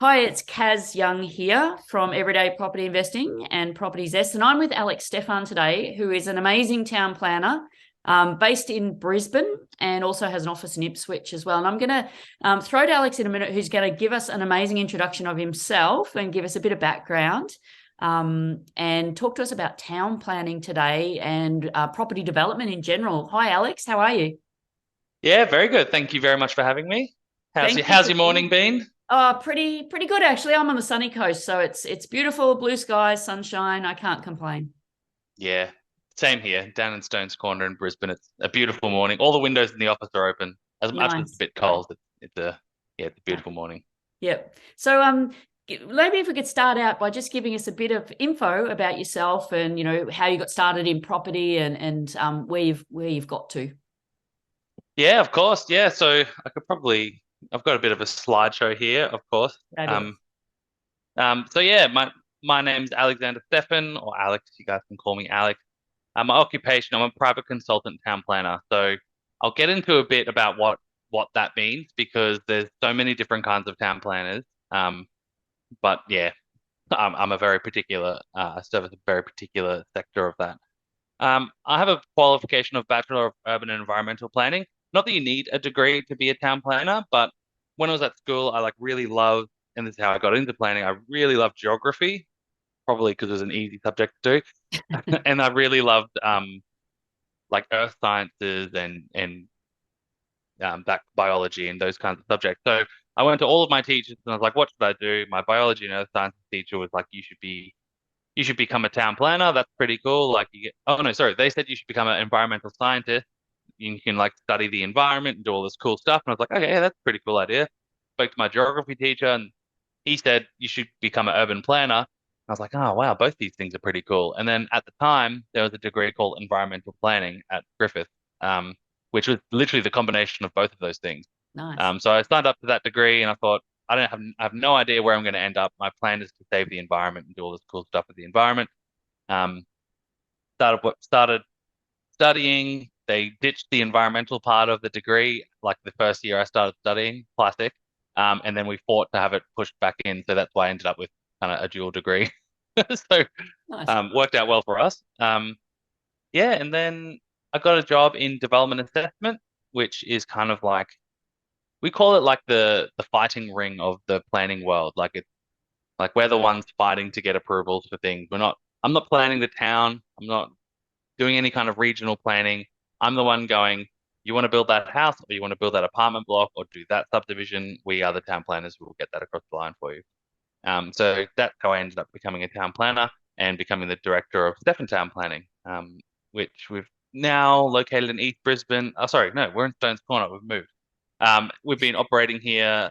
Hi, it's Kaz Young here from Everyday Property Investing and Property Zest, and I'm with Alex Steffan today, who is an amazing town planner based in Brisbane and also has an office in Ipswich as well. And I'm going to throw to Alex in a minute, who's going to give us an amazing introduction of himself and give us a bit of background and talk to us about town planning today and property development in general. Hi, Alex. How are you? Yeah, very good. Thank you very much for having me. How's Thank your you how's for your being morning been? Oh, pretty good actually. I'm on the sunny coast, so it's beautiful, blue skies, sunshine. I can't complain. Yeah, same here, down in Stones Corner in Brisbane. It's a beautiful morning. All the windows in the office are open. As much as it's a Nice. bit cold, it's a Yeah. beautiful morning. Yep. So maybe if we could start out by just giving us a bit of info about yourself and how you got started in property and where you've got to. Yeah, of course. Yeah, so I've got a bit of a slideshow here, of course. Fabulous. So yeah, my name's Alexander Steffan, or Alex. You guys can call me Alex. My occupation, I'm a private consultant town planner. So I'll get into a bit about what that means because there's so many different kinds of town planners. But yeah, I'm a very particular, I service a very particular sector of that. I have a qualification of Bachelor of Urban and Environmental Planning. Not that you need a degree to be a town planner, but when I was at school, I like really loved, and this is how I got into planning. I really loved geography, probably because it was an easy subject to do, and I really loved like earth sciences and that biology and those kinds of subjects. So I went to all of my teachers and I was like, what should I do? My biology and earth sciences teacher was like, you should become a town planner. That's pretty cool. Like you get, oh no, sorry. They said you should become an environmental scientist. You can like study the environment and do all this cool stuff. And I was like, okay, yeah, that's a pretty cool idea. Spoke to my geography teacher and he said you should become an urban planner. I was like, oh wow, both these things are pretty cool. And then at the time, there was a degree called environmental planning at Griffith, um, which was literally the combination of both of those things. Nice. So I signed up to that degree and I thought, I have no idea where I'm going to end up. My plan is to save the environment and do all this cool stuff with the environment. Um, started studying. They ditched the environmental part of the degree, like the first year I started studying, classic. And then we fought to have it pushed back in. So that's why I ended up with kind of a dual degree. So Nice. worked out well for us. Yeah, and then I got a job in development assessment, which is kind of like we call it like the fighting ring of the planning world. Like it's like we're the ones fighting to get approvals for things. I'm not planning the town. I'm not doing any kind of regional planning. I'm the one going, you want to build that house or you want to build that apartment block or do that subdivision? We are the town planners who will get that across the line for you. So that's how I ended up becoming a town planner and becoming the director of Steffan Town Planning, which we've now located in East Brisbane. Oh, sorry, no, we're in Stones Corner. We've moved. We've been operating here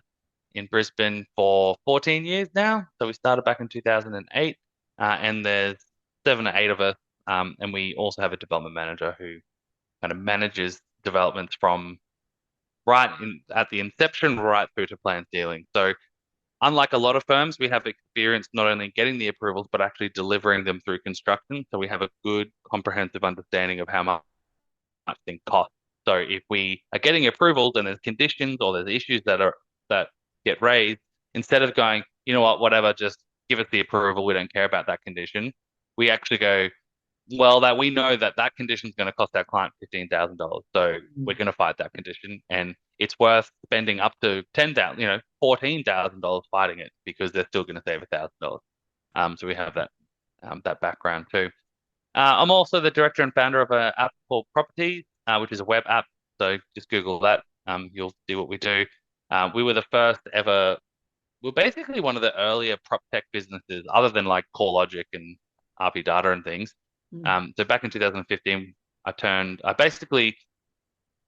in Brisbane for 14 years now. So we started back in 2008, and there's 7 or 8 of us. And we also have a development manager who kind of manages developments from right in at the inception right through to plan ceiling. So unlike a lot of firms, we have experience not only getting the approvals, but actually delivering them through construction. So we have a good comprehensive understanding of how much things cost. So if we are getting approvals and there's conditions or there's issues that get raised, instead of going, you know what, whatever, just give us the approval, we don't care about that condition. We actually go, well, that we know that that condition is going to cost our client $15,000. So we're going to fight that condition, and it's worth spending up to 10,000, $14,000 fighting it because they're still going to save $1,000. So we have that background too. I'm also the director and founder of an app called Properties, which is a web app. So just Google that. You'll see what we do. We were the first ever. We're basically one of the earlier prop tech businesses, other than like CoreLogic and RP Data and things. Mm. So back in 2015, I basically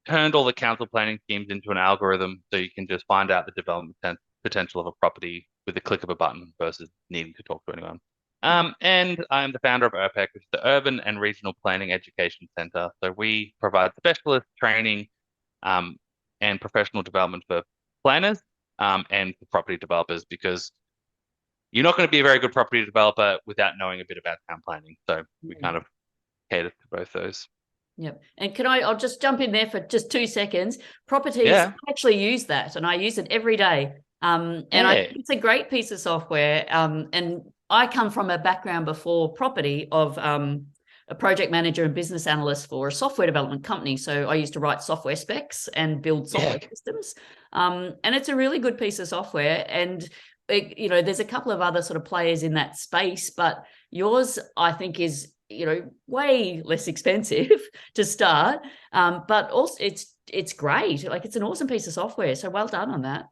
turned all the council planning schemes into an algorithm so you can just find out the development potential of a property with the click of a button versus needing to talk to anyone. And I'm the founder of URPEC, which is the Urban and Regional Planning Education Center. So we provide specialist training um, and professional development for planners and for property developers because you're not going to be a very good property developer without knowing a bit about town planning. So we kind of cater to both those. Yep. And I'll just jump in there for just 2 seconds. Properties, Yeah. I actually use that and I use it every day. And I Yeah, think it's a great piece of software. And I come from a background before property of a project manager and business analyst for a software development company. So I used to write software specs and build yeah, software systems. And it's a really good piece of software. And there's a couple of other sort of players in that space, but yours, I think, is way less expensive to start. But also it's great. Like it's an awesome piece of software. So well done on that.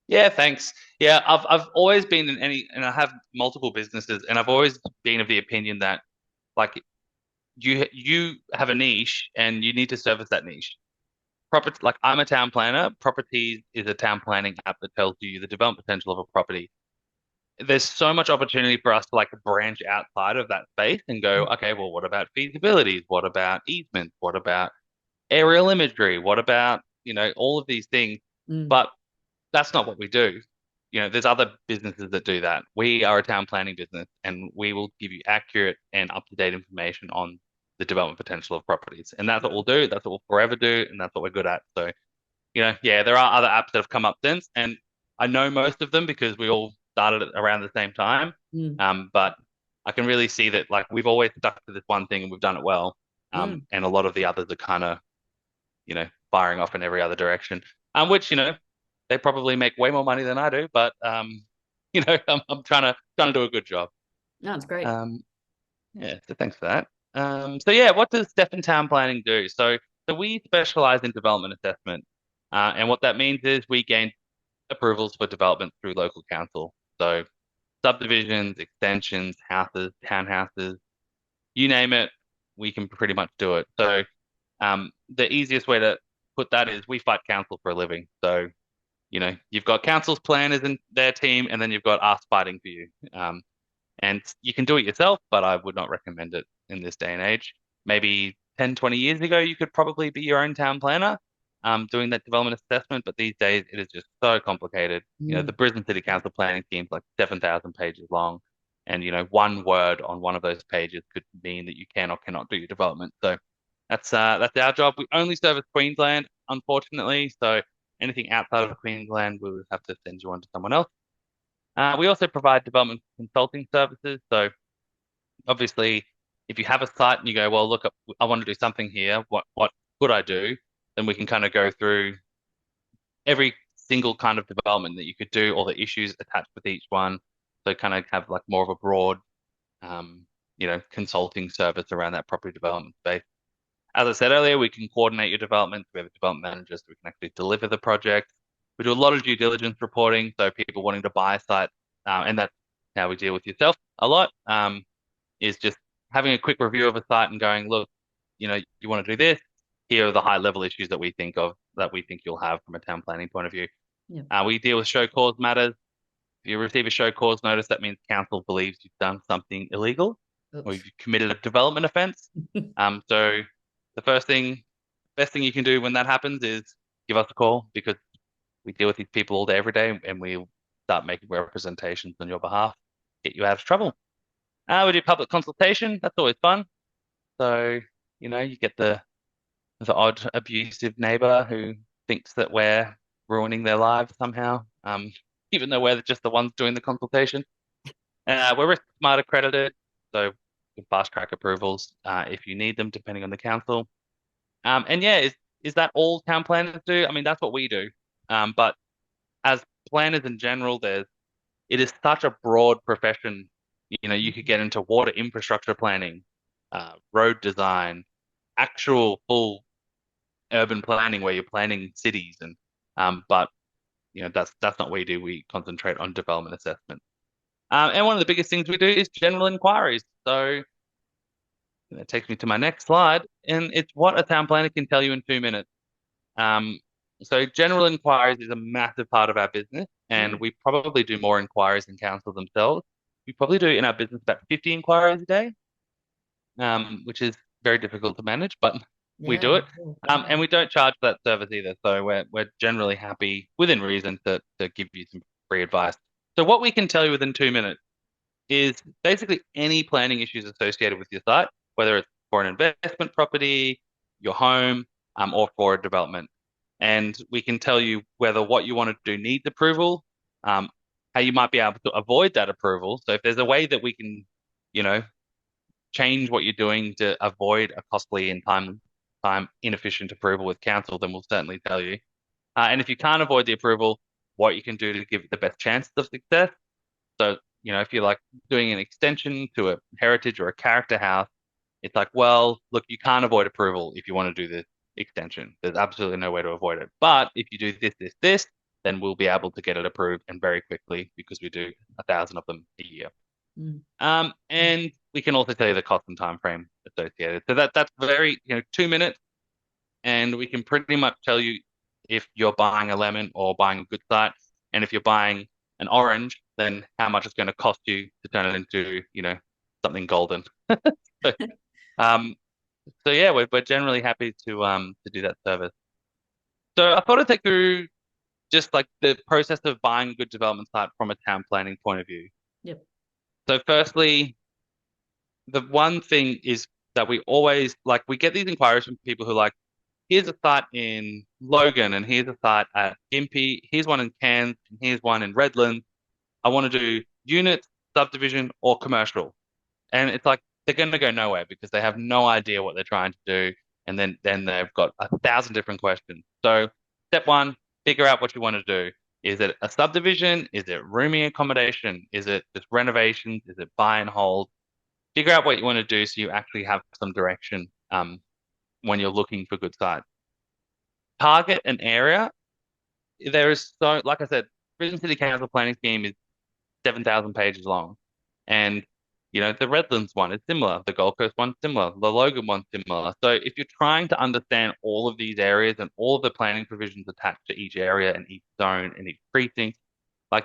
yeah. Thanks. Yeah, I've always been in and I have multiple businesses, and I've always been of the opinion that like you have a niche and you need to service that niche. Property, like I'm a town planner. Property is a town planning app that tells you the development potential of a property. There's so much opportunity for us to like branch outside of that space and go, okay, well, what about feasibilities? What about easements? What about aerial imagery? What about, all of these things? Mm. But that's not what we do. There's other businesses that do that. We are a town planning business and we will give you accurate and up-to-date information on the development potential of properties. And that's what we'll do. That's what we'll forever do. And that's what we're good at. So, yeah, there are other apps that have come up since, and I know most of them because we all started at around the same time. Mm. But I can really see that like we've always stuck to this one thing and we've done it well. Mm. And a lot of the others are kind of, firing off in every other direction. Which, they probably make way more money than I do, but I'm trying to do a good job. No, it's great. Um, yeah, so thanks for that. So yeah, what does Steffan Town Planning do? So we specialize in development assessment, and what that means is we gain approvals for development through local council. So subdivisions, extensions, houses, townhouses, you name it, we can pretty much do it. So the easiest way to put that is we fight council for a living. So you've got council's planners in their team, and then you've got us fighting for you. And you can do it yourself, but I would not recommend it in this day and age. Maybe 10, 20 years ago, you could probably be your own town planner, doing that development assessment. But these days, it is just so complicated. The Mm. Brisbane City Council planning scheme is like 7,000 pages long. And, one word on one of those pages could mean that you can or cannot do your development. So that's our job. We only service Queensland, unfortunately. So anything outside of Queensland, we would have to send you on to someone else. We also provide development consulting services. So obviously, if you have a site and you go, well, look, I want to do something here. What could I do? Then we can kind of go through every single kind of development that you could do, all the issues attached with each one. So kind of have like more of a broad, consulting service around that property development space. As I said earlier, we can coordinate your development. We have a development manager, so we can actually deliver the project. We do a lot of due diligence reporting, so people wanting to buy a site, and that's how we deal with yourself a lot, is just having a quick review of a site and going, look, you want to do this. Here are the high level issues that we think of that we think you'll have from a town planning point of view. Yeah. We deal with show cause matters. If you receive a show cause notice, that means council believes you've done something illegal or Oops. you've committed a development offence. So the best thing you can do when that happens is give us a call because we deal with these people all day, every day, and we start making representations on your behalf, get you out of trouble. We do public consultation. That's always fun. So, you get the odd abusive neighbor who thinks that we're ruining their lives somehow, even though we're just the ones doing the consultation. We're Risk Smart accredited, so we can fast track approvals if you need them, depending on the council. And yeah, is that all town planners do? I mean, that's what we do. But as planners in general, it is such a broad profession. You could get into water infrastructure planning, road design, actual full urban planning where you're planning cities but that's not what we do. We concentrate on development assessment. And one of the biggest things we do is general inquiries. So that takes me to my next slide, and it's what a town planner can tell you in 2 minutes. Um, so general inquiries is a massive part of our business, Yeah. and we probably do more inquiries than council themselves. We probably do in our business about 50 inquiries a day, which is very difficult to manage, but we Yeah. do it. Cool. And we don't charge for that service either. So we're generally happy within reason to give you some free advice. So what we can tell you within 2 minutes is basically any planning issues associated with your site, whether it's for an investment property, your home, or for a development. and we can tell you whether what you want to do needs approval, um, how you might be able to avoid that approval. So if there's a way that we can, you know, change what you're doing to avoid a costly and time inefficient approval with council, then we'll certainly tell you. And if you can't avoid the approval, what you can do to give it the best chances of success. So, if you're like doing an extension to a heritage or a character house, it's like, well, look, you can't avoid approval if you want to do this extension. There's absolutely no way to avoid it. But if you do this, then we'll be able to get it approved and very quickly because we do 1,000 of them a year. Mm. And we can also tell you the cost and time frame associated. So that's very, 2 minutes, and we can pretty much tell you if you're buying a lemon or buying a good site. And if you're buying an orange, then how much it's going to cost you to turn it into, something golden. So, um, so yeah, we're generally happy to do that service. So I thought I'd take through just like the process of buying a good development site from a town planning point of view. Yep. So firstly, the one thing is that we always like we get these inquiries from people who like, here's a site in Logan and here's a site at Gympie, here's one in Cairns, and here's one in Redlands. I want to do units, subdivision, or commercial. And it's like they're going to go nowhere because they have no idea what they're trying to do. And then they've got 1,000 different questions. So step one, figure out what you want to do. Is it a subdivision? Is it rooming accommodation? Is it just renovations? Is it buy and hold? Figure out what you want to do so you actually have some direction when you're looking for good sites. Target an area. There is so, like I said, Brisbane City Council planning scheme is 7,000 pages long. And, the Redlands one is similar. The Gold Coast one's similar. The Logan one's similar. So if you're trying to understand all of these areas and all of the planning provisions attached to each area and each zone and each precinct, like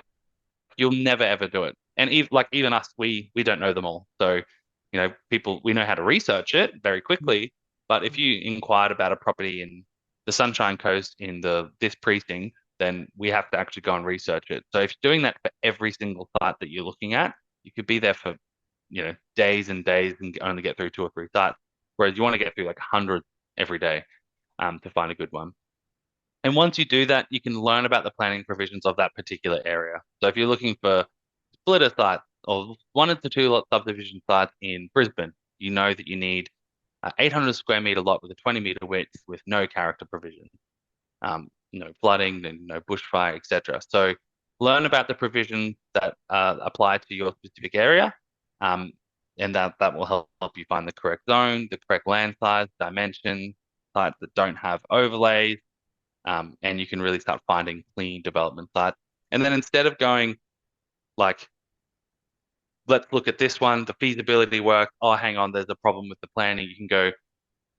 you'll never ever do it. And even us, we don't know them all. So, people, we know how to research it very quickly. But if you inquired about a property in the Sunshine Coast in this precinct, then we have to actually go and research it. So if you're doing that for every single site that you're looking at, you could be there for, days and days and only get through 2 or 3 sites. Whereas you want to get through like hundreds every day, to find a good one. And once you do that, you can learn about the planning provisions of that particular area. So if you're looking for splitter sites or 1 to 2 lot subdivision sites in Brisbane, you know that you need 800 square meter lot with a 20-meter width with no character provision, no flooding, and no bushfire, etc. So learn about the provisions that apply to your specific area, and that will help you find the correct zone, the correct land size, dimension, sites that don't have overlays, and you can really start finding clean development sites. And then instead of going like, let's look at this one, the feasibility work. Oh, hang on, there's a problem with the planning. You can go,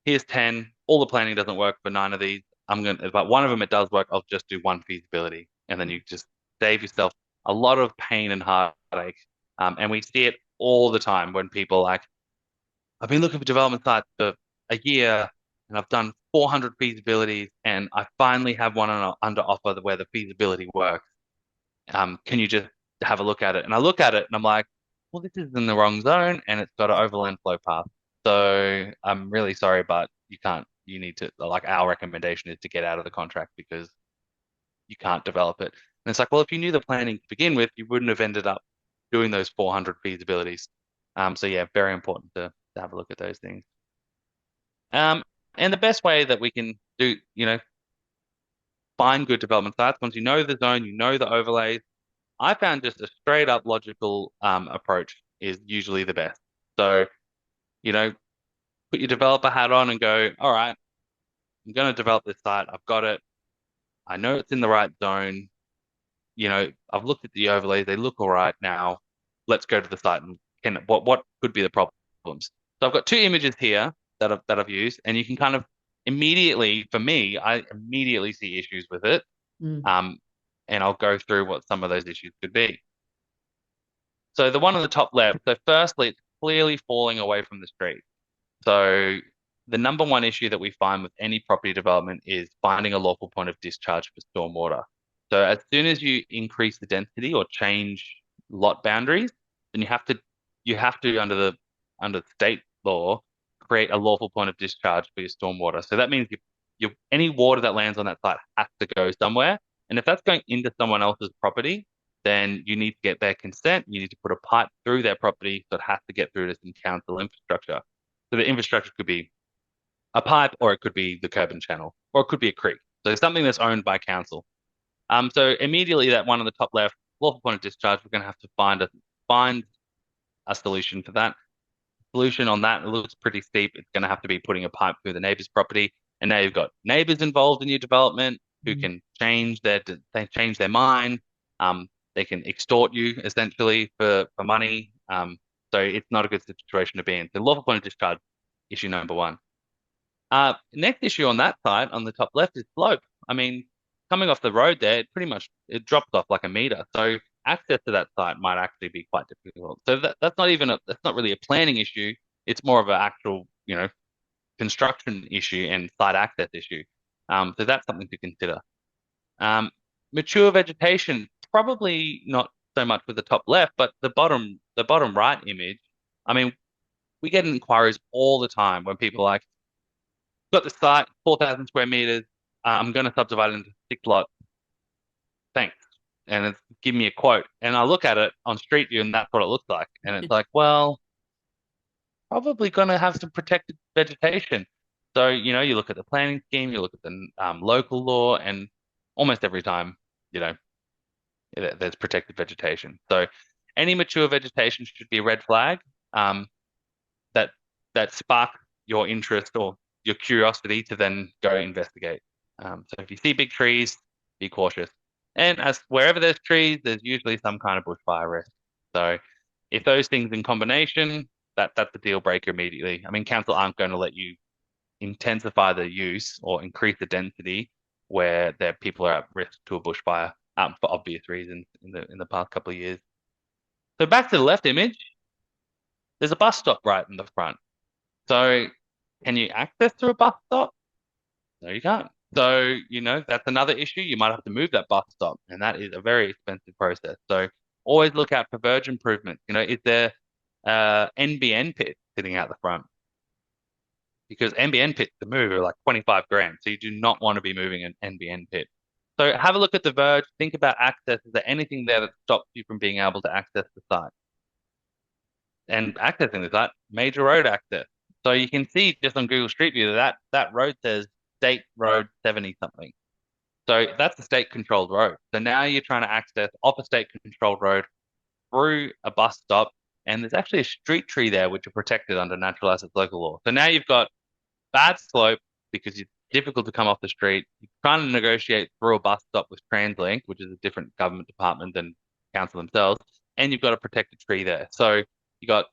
here's 10. All the planning doesn't work for 9 of these. But one of them it does work. I'll just do one feasibility, and then you just save yourself a lot of pain and heartache. And we see it all the time when people like, I've been looking for development sites for a year, and I've done 400 feasibilities, and I finally have one under offer where the feasibility works. Can you just have a look at it? And I look at it and I'm like, well, this is in the wrong zone and it's got an overland flow path. So I'm really sorry, but you can't, you need to, like, our recommendation is to get out of the contract because you can't develop it. And it's like, well, if you knew the planning to begin with, you wouldn't have ended up doing those 400 feasibilities. So yeah, very important to have a look at those things. And the best way that we can do, find good development sites, once you know the zone, you know the overlays, I found just a straight up logical approach is usually the best. So, you know, put your developer hat on and go, all right, I'm going to develop this site. I've got it. I know it's in the right zone. I've looked at the overlays. They look all right now. Let's go to the site and what could be the problems. So I've got 2 images here that I've used, and you can kind of immediately, for me, I immediately see issues with it. Mm. And I'll go through what some of those issues could be. So the one on the top left, so firstly, it's clearly falling away from the street. So the number one issue that we find with any property development is finding a lawful point of discharge for stormwater. So as soon as you increase the density or change lot boundaries, then you have to under state law create a lawful point of discharge for your stormwater. So that means any water that lands on that site has to go somewhere. And if that's going into someone else's property, then you need to get their consent. You need to put a pipe through their property, so it has to get through to some council infrastructure. So the infrastructure could be a pipe, or it could be the curb and channel, or it could be a creek. So it's something that's owned by council. So immediately that one on the top left, lawful point of discharge, we're going to have to find a solution for that. Solution on that, it looks pretty steep. It's going to have to be putting a pipe through the neighbor's property, and now you've got neighbors involved in your development who Mm. can change their mind. They can extort you essentially for money. So it's not a good situation to be in. So lawful point of discharge, issue number one. Next issue on that side, on the top left, is slope. I mean, coming off the road there, it drops off like a meter. So access to that site might actually be quite difficult. So that's not really a planning issue. It's more of an actual, construction issue and site access issue. So that's something to consider. Um, Mature vegetation, probably not so much with the top left, but the bottom right image. I mean, we get inquiries all the time when people are like, got the site, 4,000 square meters. I'm going to subdivide it into 6 lots. Thanks. And it's give me a quote. And I look at it on Street View, and that's what it looks like. And it's like, well, probably going to have some protected vegetation. So, you look at the planning scheme, you look at the local law, and almost every time, you know, there's protected vegetation. So, any mature vegetation should be a red flag. That that spark your interest or your curiosity to then go investigate. So if you see big trees, be cautious. And as wherever there's trees, there's usually some kind of bushfire risk. So if those things in combination, that's a deal breaker immediately. I mean, council aren't going to let you intensify the use or increase the density where their people are at risk to a bushfire, for obvious reasons in the past couple of years. So back to the left image, there's a bus stop right in the front. So can you access through a bus stop? No, you can't. So, that's another issue. You might have to move that bus stop, and that is a very expensive process. So always look out for verge improvements. Is there NBN pit sitting out the front? Because NBN pits to move are like 25 grand. So you do not want to be moving an NBN pit. So have a look at the verge. Think about access. Is there anything there that stops you from being able to access the site? And accessing the site, major road access. So you can see just on Google Street View that road says State Road 70 something. So that's a state controlled road. So now you're trying to access off a state controlled road through a bus stop, and there's actually a street tree there which are protected under natural assets local law. So now you've got bad slope because it's difficult to come off the street. You're trying to negotiate through a bus stop with TransLink, which is a different government department than council themselves, and you've got a protected tree there. So you got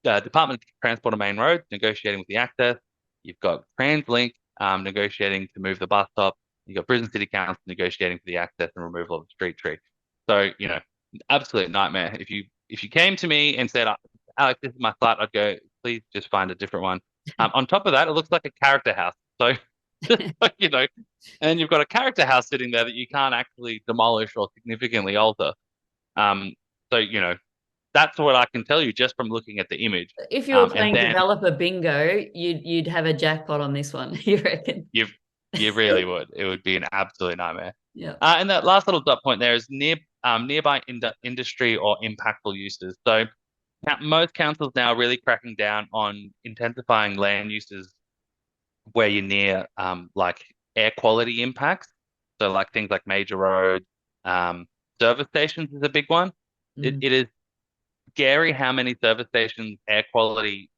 Department of Transport and Main Roads negotiating with the access. You've got TransLink negotiating to move the bus stop. You've got Brisbane City Council negotiating for the access and removal of the street tree. So, absolute nightmare. If you came to me and said, Alex, this is my site, I'd go, please just find a different one. On top of that, it looks like a character house. So, and you've got a character house sitting there that you can't actually demolish or significantly alter. Um, so, that's what I can tell you just from looking at the image. If you were And playing then developer bingo, you'd have a jackpot on this one, you reckon? you really would. It would be an absolute nightmare. Yeah. And that last little dot point there is nearby industry or impactful uses. So most councils now are really cracking down on intensifying land uses where you're near like air quality impacts. So like things like major roads, service stations is a big one. It, Mm. it is scary how many service stations air quality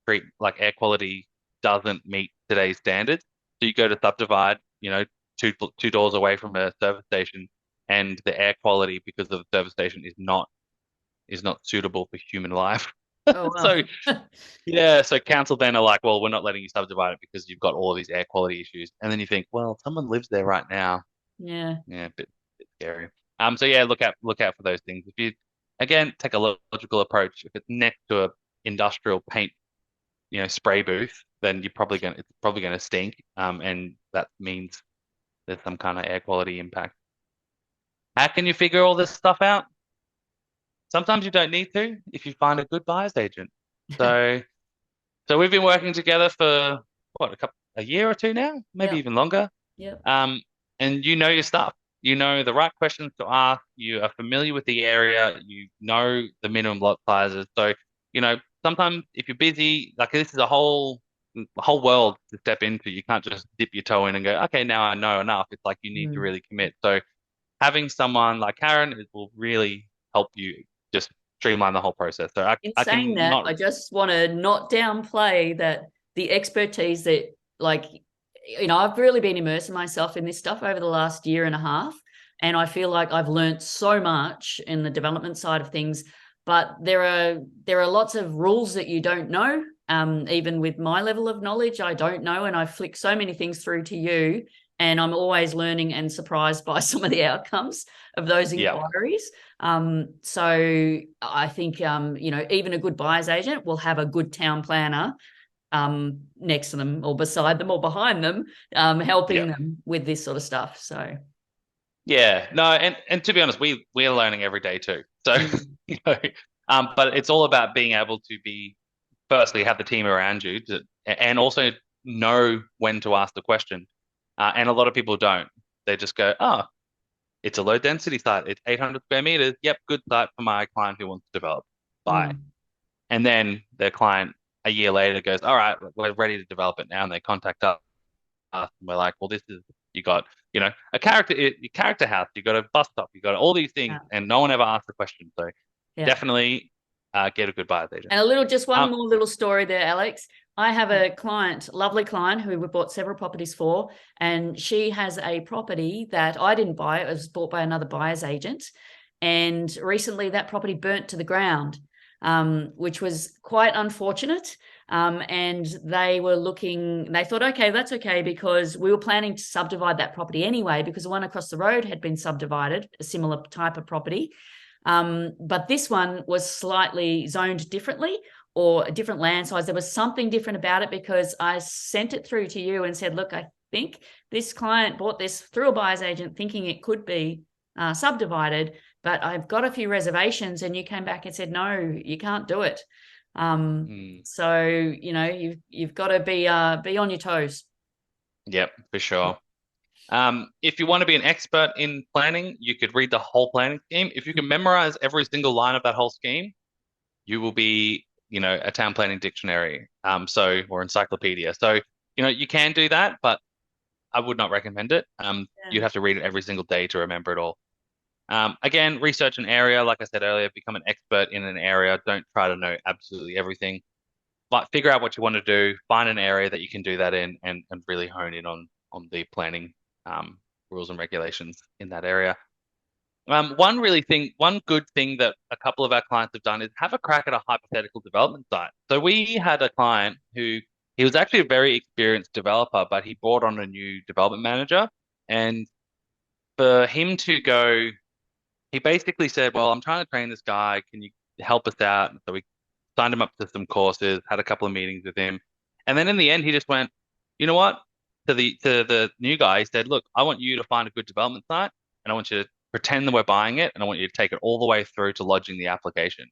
doesn't meet today's standards. So you go to subdivide, two doors away from a service station, and the air quality because of the service station is not suitable for human life. Oh, So well. yeah, so council then are like, well, we're not letting you subdivide it because you've got all of these air quality issues. And then you think, well, someone lives there right now. Yeah. Yeah, bit scary. So yeah, look out for those things. If you again take a logical approach, if it's next to a industrial paint, spray booth, then it's probably gonna stink. And that means there's some kind of air quality impact. How can you figure all this stuff out? Sometimes you don't need to if you find a good buyer's agent. So we've been working together for what, a year or two now, maybe Yep. even longer. Yep. Um, and you know your stuff. You know the right questions to ask. You are familiar with the area. You know the minimum lot sizes. So, sometimes if you're busy, like this is a whole world to step into. You can't just dip your toe in and go, okay, now I know enough. It's like you need to Mm. really commit. So having someone like Karen, it will really help you just streamline the whole process. So I, In I saying can that, not, I just want to not downplay that the expertise that, like, I've really been immersing myself in this stuff over the last year and a half. And I feel like I've learned so much in the development side of things. But there are lots of rules that you don't know. Even with my level of knowledge, I don't know. And I flick so many things through to you. And I'm always learning and surprised by some of the outcomes of those yeah, inquiries. So I think, even a good buyer's agent will have a good town planner next to them or beside them or behind them, yeah. helping them with this sort of stuff. So, Yeah, no, and to be honest, we're learning every day too. So, mm, you know, but it's all about being able to be firstly have the team around you and also know when to ask the question. And a lot of people don't. They just go, oh, it's a low density site. It's 800 square meters. Yep, good site for my client who wants to develop. Bye. mm, And then their client a year later goes, all right, we're ready to develop it now, and they contact us and we're like, well, this is you got, a character house, you got a bus stop, you got all these things, yeah, and no one ever asked the question. So yeah. definitely get a good buyer's agent. And just one Um, more little story there, Alex. I have a client, lovely client, who we bought several properties for, and she has a property that I didn't buy. It was bought by another buyer's agent. And recently that property burnt to the ground, which was quite unfortunate. And they thought, okay, that's okay, because we were planning to subdivide that property anyway, because the one across the road had been subdivided, a similar type of property. But this one was slightly zoned differently or a different land size. There was something different about it because I sent it through to you and said, look, I think this client bought this through a buyer's agent thinking it could be subdivided, but I've got a few reservations. And you came back and said, no, you can't do it. mm, So, you've got to be on your toes. yep, for sure. If you want to be an expert in planning, you could read the whole planning scheme. If you can memorize every single line of that whole scheme, you will be, a town planning dictionary, or encyclopedia. So, you can do that, but I would not recommend it. Yeah. You'd have to read it every single day to remember it all. Again, research an area. Like I said earlier, become an expert in an area. Don't try to know absolutely everything, but figure out what you want to do. Find an area that you can do that in, and really hone in on the planning rules and regulations in that area. One good thing that a couple of our clients have done is have a crack at a hypothetical development site. So we had a client who he was actually a very experienced developer, but he brought on a new development manager, and for him to go, he basically said, "Well, I'm trying to train this guy. Can you help us out?" And so we signed him up to some courses, had a couple of meetings with him, and then in the end, he just went, "You know what?" To the new guy, he said, "Look, I want you to find a good development site, and I want you to pretend that we're buying it, and I want you to take it all the way through to lodging the application."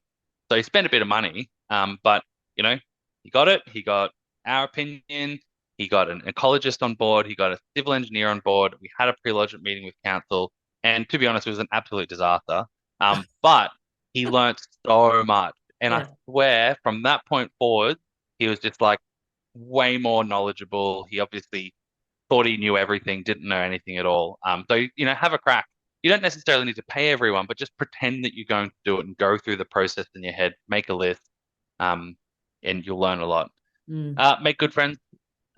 So he spent a bit of money, but you know, he got it. He got our opinion. He got an ecologist on board. He got a civil engineer on board. We had a pre-lodgement meeting with council, and to be honest, it was an absolute disaster. But he learnt so much, and I Yeah. swear from that point forward, he was just like way more knowledgeable. He obviously thought he knew everything, didn't know anything at all. So have a crack. You don't necessarily need to pay everyone, but just pretend that you're going to do it and go through the process in your head, make a list, um, and you'll learn a lot. Mm. Make good friends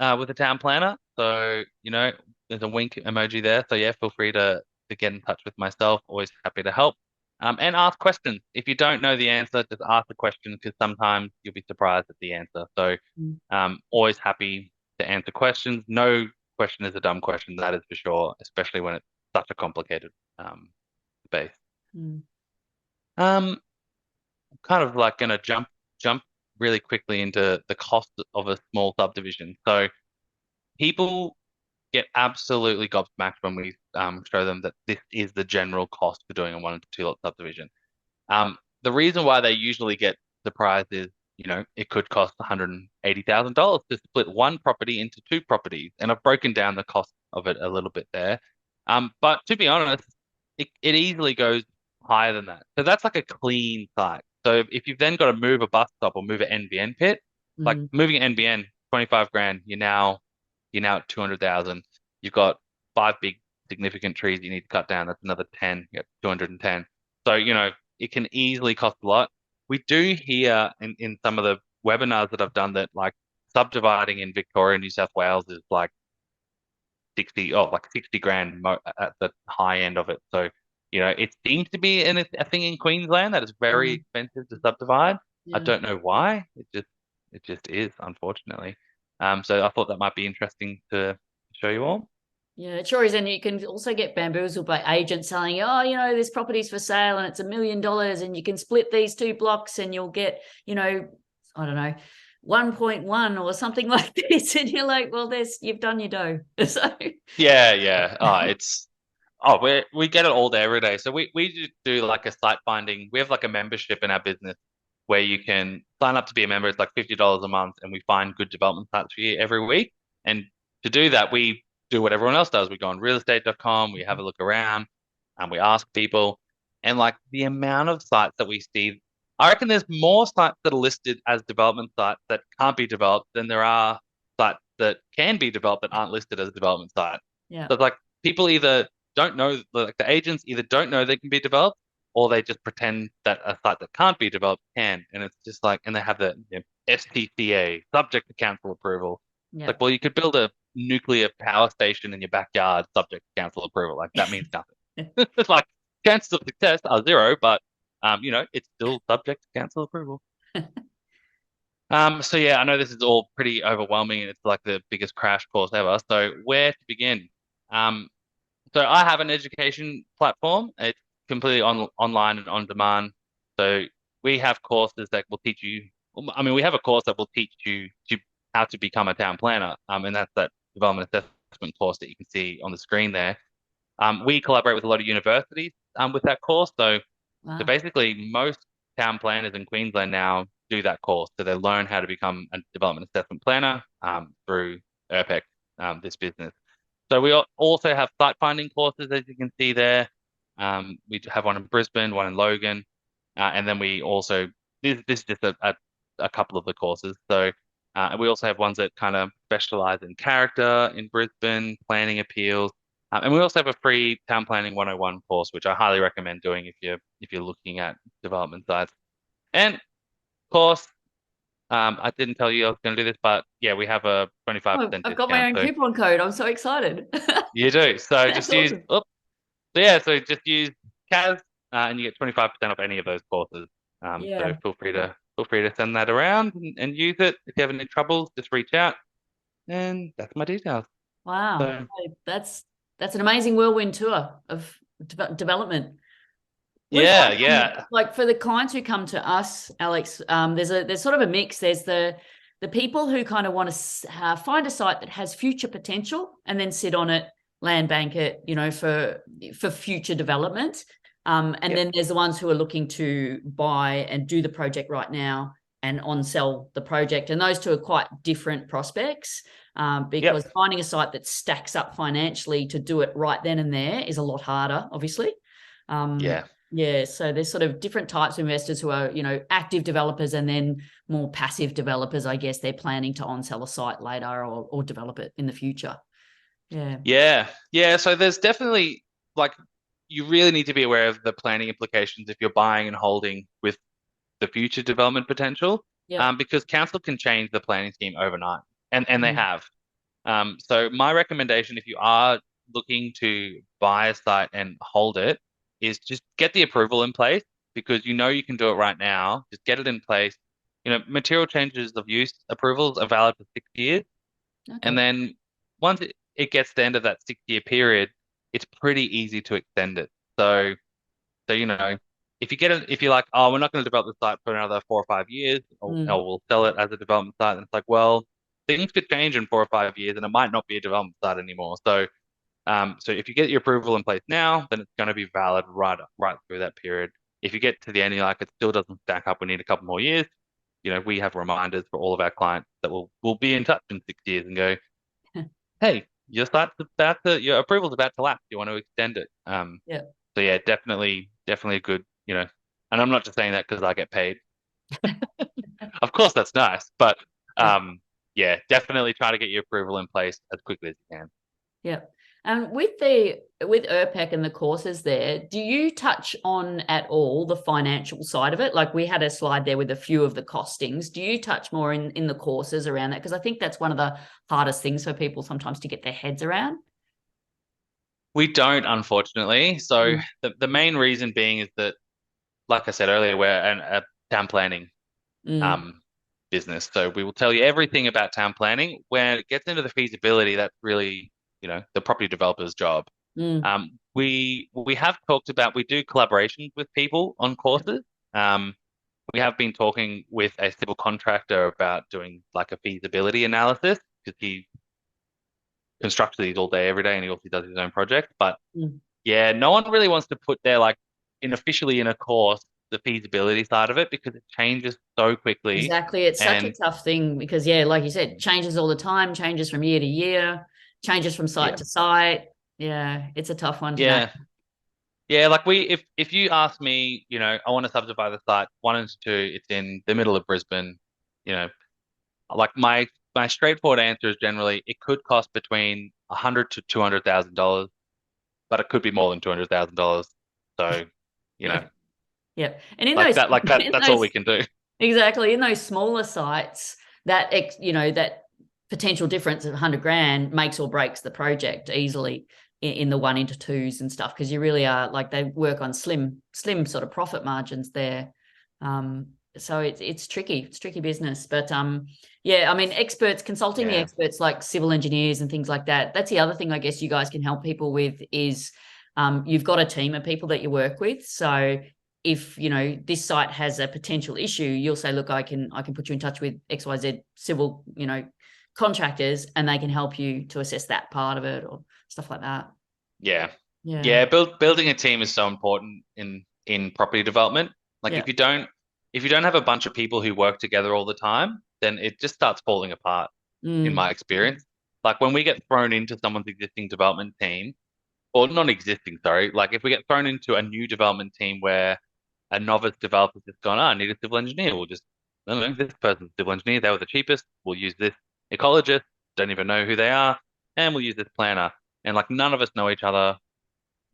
with a town planner. So, there's a wink emoji there. So yeah, feel free to get in touch with myself. Always happy to help. And ask questions. If you don't know the answer, just ask the question because sometimes you'll be surprised at the answer. So, Mm. always happy to answer questions. No question is a dumb question, that is for sure, especially when it's such a complicated space. Mm. Um, kind of like gonna jump really quickly into the cost of a small subdivision. So people get absolutely gobsmacked when we show them that this is the general cost for doing a 1 to 2 lot subdivision. The reason why they usually get surprised is it could cost $180,000 to split one property into two properties. And I've broken down the cost of it a little bit there. But to be honest, it easily goes higher than that. So that's like a clean site. So if you've then got to move a bus stop or move an NBN pit, like Mm. moving an NBN, 25 grand, you're now at 200,000. You've got five big significant trees you need to cut down. That's another 10, you 210. So, it can easily cost a lot. We do hear in some of the webinars that I've done that like subdividing in Victoria and New South Wales is like 60 grand at the high end of it. So, it seems to be a thing in Queensland that is very Um, expensive to subdivide. I yeah. don't know why. It just is, unfortunately. So I thought that might be interesting to show you all. Yeah, it sure is. And you can also get bamboozled by agents saying, oh, this property's for sale and it's $1 million and you can split these two blocks and you'll get, I don't know, 1.1 or something like this. And you're like, well, you've done your dough. So, Yeah, yeah. We get it all day every day. So we do like a site finding. We have like a membership in our business where you can sign up to be a member. It's like $50 a month, and we find good development sites for you every week. And to do that, we do what everyone else does. We go on realestate.com, we have a look around, and we ask people. And like the amount of sites that we see, I reckon there's more sites that are listed as development sites that can't be developed than there are sites that can be developed that aren't listed as a development site. yeah. So it's like people either don't know, like the agents either don't know they can be developed, or they just pretend that a site that can't be developed can. And it's just like, and they have the STCA, subject to council approval. Yeah. Like, well, you could build a nuclear power station in your backyard subject to council approval. Like that means nothing. It's like chances of success are zero, but it's still subject to council approval. So yeah, I know this is all pretty overwhelming and it's like the biggest crash course ever. So where to begin? Um, so I have an education platform. It's completely online and on demand. So we have courses that will teach you. I mean, we have a course that will teach you how to become a town planner. And that's that development assessment course that you can see on the screen there. We collaborate with a lot of universities with that course. So Wow. basically, most town planners in Queensland now do that course. So they learn how to become a development assessment planner through ERPEC, this business. So we also have site finding courses, as you can see there. We have one in Brisbane, one in Logan, and then we also this is just a couple of the courses. So we also have ones that kind of specialize in character in Brisbane, planning appeals, and we also have a free town planning 101 course, which I highly recommend doing if you're looking at development sites. And of course, I didn't tell you I was going to do this, but yeah, we have a Oh, 25% I've got my discount. own So coupon code. I'm so excited. you do. So That's just use, awesome. oops. So yeah, so just use CAS, and you get 25% off any of those courses. So Yeah. feel free to send that around and use it. If you have any troubles, just reach out. And that's my details. Wow. So Hey, that's an amazing whirlwind tour of development. What yeah, about yeah. like for the clients who come to us, Alex? There's sort of a mix. There's the people who kind of want to find a site that has future potential and then sit on it, land bank it, for future development. And Yep. then there's the ones who are looking to buy and do the project right now and on sell the project. And those two are quite different prospects, Yep. because finding a site that stacks up financially to do it right then and there is a lot harder, obviously. Um, Yeah. yeah, so there's sort of different types of investors who are, active developers and then more passive developers. I guess they're planning to on-sell a site later or develop it in the future. Yeah. Yeah. Yeah. So there's definitely like you really need to be aware of the planning implications if you're buying and holding with the future development potential, Yep. because council can change the planning scheme overnight, and they Mhm. have. So my recommendation, if you are looking to buy a site and hold it, is just get the approval in place because you can do it right now. Just get it in place. Material changes of use approvals are valid for 6 years, and Okay. then once it gets to the end of that 6 year period, it's pretty easy to extend it. So, if you're like, oh, we're not going to develop the site for another 4 or 5 years, or Mm. we'll sell it as a development site, and it's like, well, things could change in 4 or 5 years, and it might not be a development site anymore. So if you get your approval in place now, then it's going to be valid right through that period. If you get to the end, you're like, it still doesn't stack up, we need a couple more years, we have reminders for all of our clients that will be in touch in 6 years and go, hey, your approval's about to lapse. You want to extend it? Yeah. So yeah, definitely a good, and I'm not just saying that because I get paid. Of course, that's nice, but Yeah. yeah, definitely try to get your approval in place as quickly as you can. Yeah. And with ERPEC and the courses there, do you touch on at all the financial side of it? Like we had a slide there with a few of the costings. Do you touch more in the courses around that? Because I think that's one of the hardest things for people sometimes to get their heads around. We don't, unfortunately. So Mm, the main reason being is that, like I said earlier, we're a town planning mm, um business. So we will tell you everything about town planning. When it gets into the feasibility, that's really, the property developer's job. mm, We have talked about we do collaborations with people on courses. Um, we have been talking with a civil contractor about doing like a feasibility analysis because he constructs these all day, every day, and he also does his own project. But mm. yeah, no one really wants to put their like officially in a course the feasibility side of it because it changes so quickly. Exactly. It's such a And tough thing because, yeah, like you said, changes all the time, changes from year to year, changes from site yeah, to site. Yeah, it's a tough one to know. yeah, yeah. Like if you ask me, I want to subdivide the site 1 and 2. It's in the middle of Brisbane. You know, like my straightforward answer is generally it could cost between 100 to $200,000, but it could be more than $200,000. So, you know, Yeah. Yeah. And in like those, that, like that. in That's all we those, can do. exactly, in those smaller sites, that potential difference of 100 grand makes or breaks the project easily in the 1 into 2s and stuff because you really are like they work on slim sort of profit margins there. So it's tricky. It's tricky business, but yeah, I mean, consulting the Yeah, experts like civil engineers and things like that. That's the other thing I guess you guys can help people with is you've got a team of people that you work with, so if this site has a potential issue, you'll say, look, I can put you in touch with XYZ civil contractors, and they can help you to assess that part of it or stuff like that. yeah, Yeah. yeah. Building a team is so important in property development. Like Yeah. if you don't have a bunch of people who work together all the time, then it just starts falling apart. In Mm, my experience, like when we get thrown into someone's existing development team, or non-existing, sorry, like if we get thrown into a new development team where a novice developer's just gone, oh, I need a civil engineer. We'll just, I don't know, this person's a civil engineer. They were the cheapest. We'll use this ecologist. Don't even know who they are. And we'll use this planner. And like none of us know each other.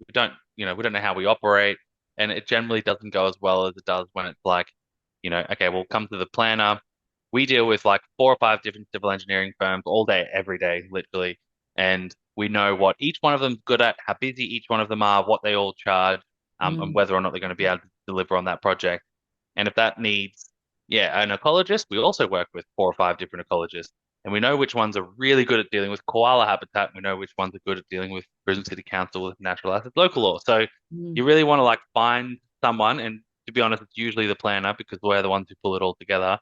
We don't know how we operate. And it generally doesn't go as well as it does when it's like, okay, we'll come to the planner. We deal with like 4 or 5 different civil engineering firms all day, every day, literally. And we know what each one of them's good at, how busy each one of them are, what they all charge, and mm, whether or not they're going to be able to deliver on that project. And if that needs, yeah, an ecologist, we also work with 4 or 5 different ecologists. And we know which ones are really good at dealing with koala habitat. We know which ones are good at dealing with Brisbane City Council with natural assets local law. So mm. you really want to like find someone, and to be honest, it's usually the planner because we're the ones who pull it all together,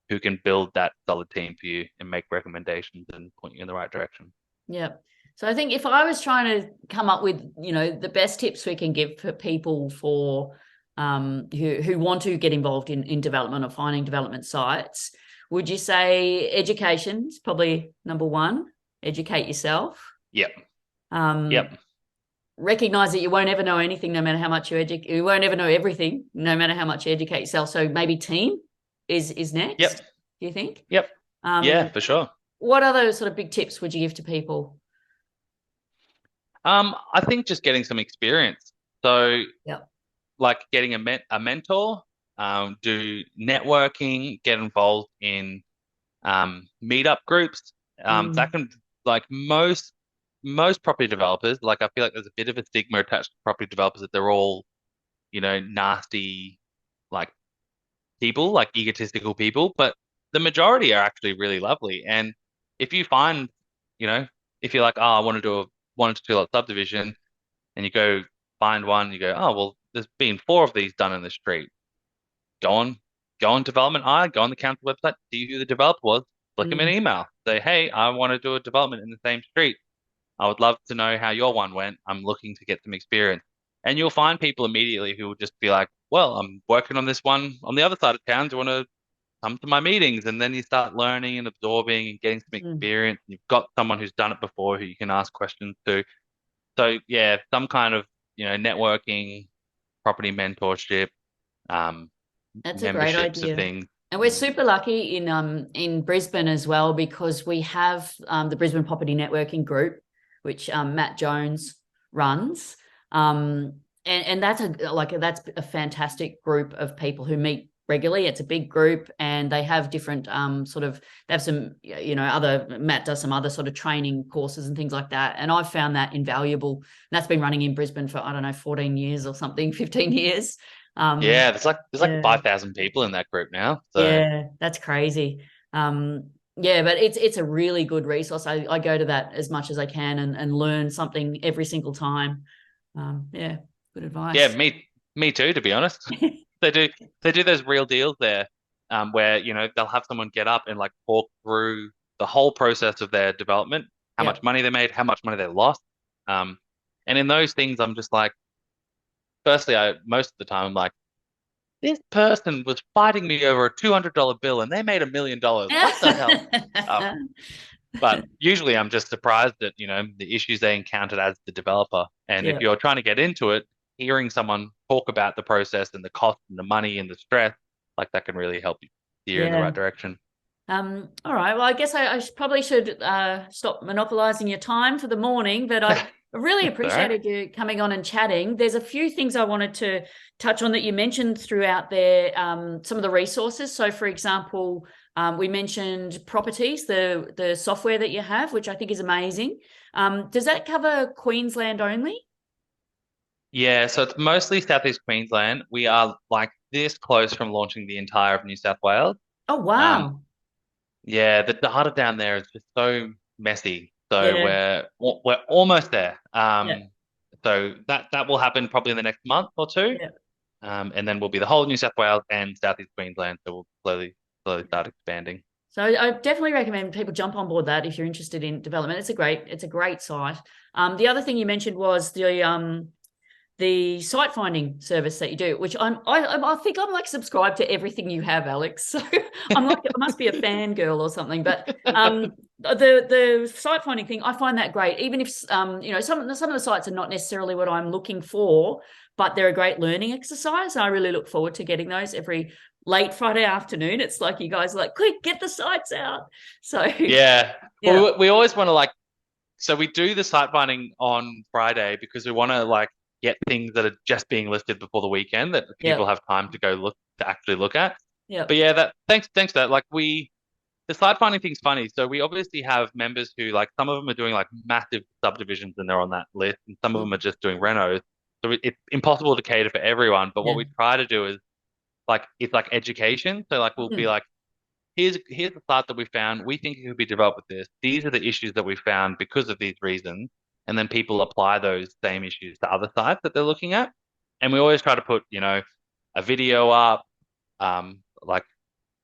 who can build that solid team for you and make recommendations and point you in the right direction. Yeah. So I think if I was trying to come up with, the best tips we can give for people for who want to get involved in development or finding development sites, would you say education is probably number one? Educate yourself. Yep. Um, Yep. recognize that you won't ever know anything, no matter how much you educate. You won't ever know everything, no matter how much you educate yourself. So maybe team is Yep. next. Do you think? Yep. Yeah, Um, for sure. what other sort of big tips would you give to people? I think just getting some experience. So Yeah. like getting a mentor, do networking, get involved in meetup groups. That Mm, can like most property developers, like I feel like there's a bit of a stigma attached to property developers that they're all, nasty like people, like egotistical people, but the majority are actually really lovely. And if you find, you know, if you're like, oh, I want to do a 1 to 2 lot subdivision, and you go find one, you go, oh, well, there's been 4 of these done in the street. Go on, go on Development Eye, go on the council website, see who the developer was, flick them an mm, email, say, hey, I want to do a development in the same street. I would love to know how your one went. I'm looking to get some experience. And you'll find people immediately who will just be like, well, I'm working on this one on the other side of town. Do you want to come to my meetings, and then you start learning and absorbing and getting some Mm. experience. You've got someone who's done it before who you can ask questions to. So yeah, some kind of, networking, property mentorship, um, That's a great memberships of idea. things. And we're super lucky in Brisbane as well because we have the Brisbane Property Networking Group, which Matt Jones runs. And that's a fantastic group of people who meet regularly. It's a big group and they have different they have some, other, Matt does some other sort of training courses and things like that. And I've found that invaluable. And that's been running in Brisbane for, I don't know, 14 years or something, 15 years. Yeah, there's like Yeah. 5,000 people in that group now. So Yeah, that's crazy. Yeah, but it's a really good resource. I go to that as much as I can and learn something every single time. Yeah, good yeah, advice. me too, to be honest. They do they do those real deals there, where they'll have someone get up and like talk through the whole process of their development, how Yeah. much money they made, how much money they lost. Um, and in those things, I'm just like, firstly, I most of the time I'm like, this person was fighting me over a $200 bill and they made $1 million. What the hell? Um, but usually I'm just surprised at, the issues they encountered as the developer. And if Yeah. you're trying to get into it, hearing someone talk about the process and the cost and the money and the stress, like that can really help you steer in the Yeah. right direction. All right. Well, I guess I probably should stop monopolizing your time for the morning, but I've really That's all right. appreciated you coming on and chatting. There's a few things I wanted to touch on that you mentioned throughout there, some of the resources. So, for example, we mentioned properties, the software that you have, which I think is amazing. Does that cover Queensland only? Yeah, so it's mostly Southeast Queensland. We are like this close from launching the entire of New South Wales. Oh, Um, wow. yeah, the data down there is just so messy. So Yeah. we're almost there. Yeah. So that will happen probably in the next month or two. Yeah. And then we'll be the whole New South Wales and Southeast Queensland. So we'll slowly start expanding. So I definitely recommend people jump on board that if you're interested in development. It's a great site. The other thing you mentioned was the site finding service that you do, which I think I'm like subscribed to everything you have, Alex. So I must be a fangirl or something. But the site finding thing, I find that great. Even if some of the sites are not necessarily what I'm looking for, but they're a great learning exercise. I really look forward to getting those every late Friday afternoon. It's like you guys are like, quick, get the sites out. So Yeah. yeah, Well, we always want to like, so we do the site finding on Friday because we want to like get things that are just being listed before the weekend that yeah, people have time to go to actually look at. yeah, But yeah, thanks to that. Like the site finding thing's funny. So we obviously have members who like some of them are doing like massive subdivisions and they're on that list, and some of them are just doing renos. So it's impossible to cater for everyone. But what yeah. we try to do is like it's like education. So like we'll be Mm, like, here's the site that we found. We think it could be developed with this. These are the issues that we found because of these reasons. And then people apply those same issues to other sites that they're looking at. And we always try to put, a video up. Like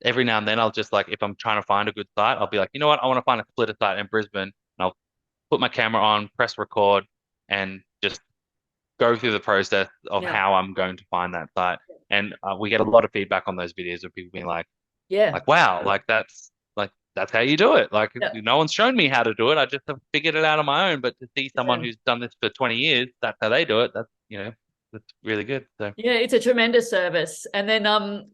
every now and then I'll just like if I'm trying to find a good site, I'll be like, you know what, I want to find a splitter site in Brisbane. And I'll put my camera on, press record, and just go through the process of yeah, how I'm going to find that site. And we get a lot of feedback on those videos of people being yeah, wow, that's how you do it. Like yeah. no one's shown me how to do it. I just have figured it out on my own. But to see someone Yeah. who's done this for 20 years, that's how they do it. That's really good. So Yeah, it's a tremendous service. And then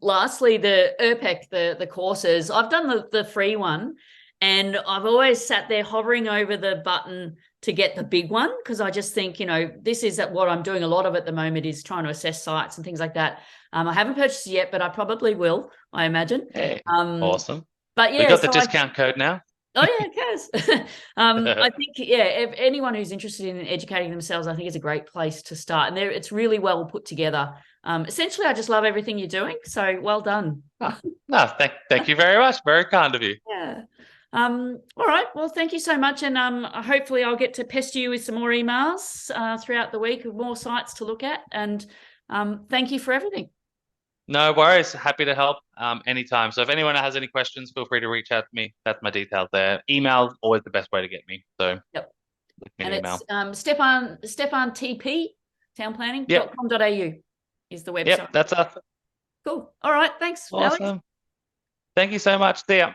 lastly, the ERPEC, the courses. I've done the free one and I've always sat there hovering over the button to get the big one because I just think, this is what I'm doing a lot of at the moment is trying to assess sites and things like that. I haven't purchased it yet, but I probably will, I imagine. hey, Um, awesome. but We yeah, got the so I discount code now. Oh yeah, it has. I think if anyone who's interested in educating themselves, I think it's a great place to start. And it's really well put together. Essentially, I just love everything you're doing. So well done. Oh, no, thank you very much. Very kind of you. Yeah. All right. Well, thank you so much, and hopefully I'll get to pester you with some more emails throughout the week of more sites to look at. And thank you for everything. No worries. Happy to help anytime. So if anyone has any questions, feel free to reach out to me. That's my details there. Email's always the best way to get me. So Yep. leave me And an it's email. Steffan TP Yep. townplanning.com.au is the website. Yep. That's us. Cool. All right. Thanks, Alex. Awesome. Thank you so much. See ya.